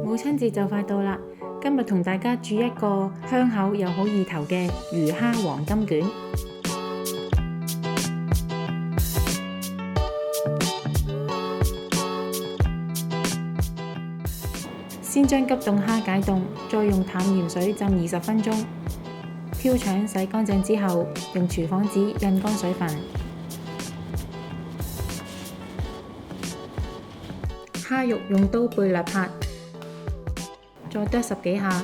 母親節就快到啦，今日同大家煮一個香口又好意頭嘅魚蝦黃金卷。先將急凍蝦解凍，再用淡鹽水浸20分鐘。挑腸洗乾淨之後，用廚房紙印乾水分。蝦肉用刀背略拍，再剁10幾下。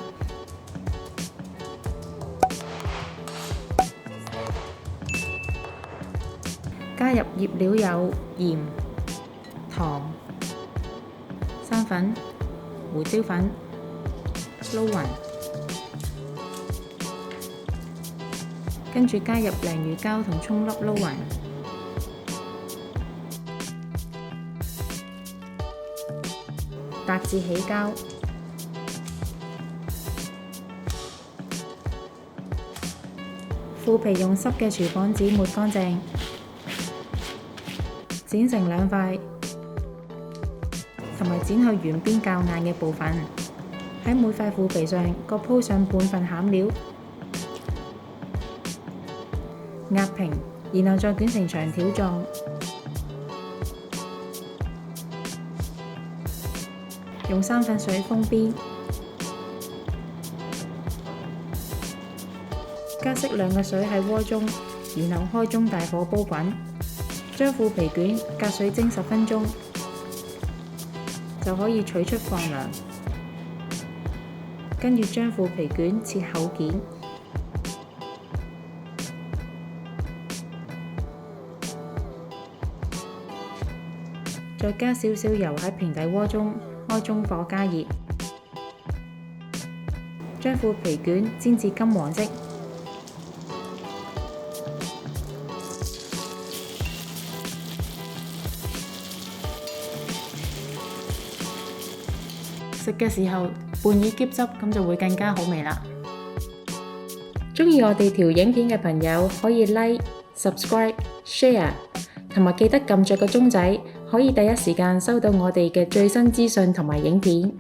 加入醃料有鹽、糖、生粉、胡椒粉，撈勻，跟住加入鯪魚膠同葱粒撈勻，達至起膠。腐皮用濕嘅廚房紙抹乾淨，剪成2塊，同埋剪去圓邊較硬嘅部分。喺每塊腐皮上各鋪上半份餡料，壓平，然後再捲成長條狀。用生粉水封邊，加適量嘅水喺鍋中，然後開中大火煲滾。將腐皮卷隔水蒸10分鐘，就可以取出放涼。跟住將腐皮卷切厚件，再加少少油喺平底鍋中，開中火加熱，將腐皮卷煎至金黃色。食嘅時候拌以喼汁，咁就會更加好味啦。鍾意我哋條影片嘅朋友可以 Like、Subscribe、Share， 同埋記得撳着個鐘仔，可以第一時間收到我哋嘅最新資訊同埋影片。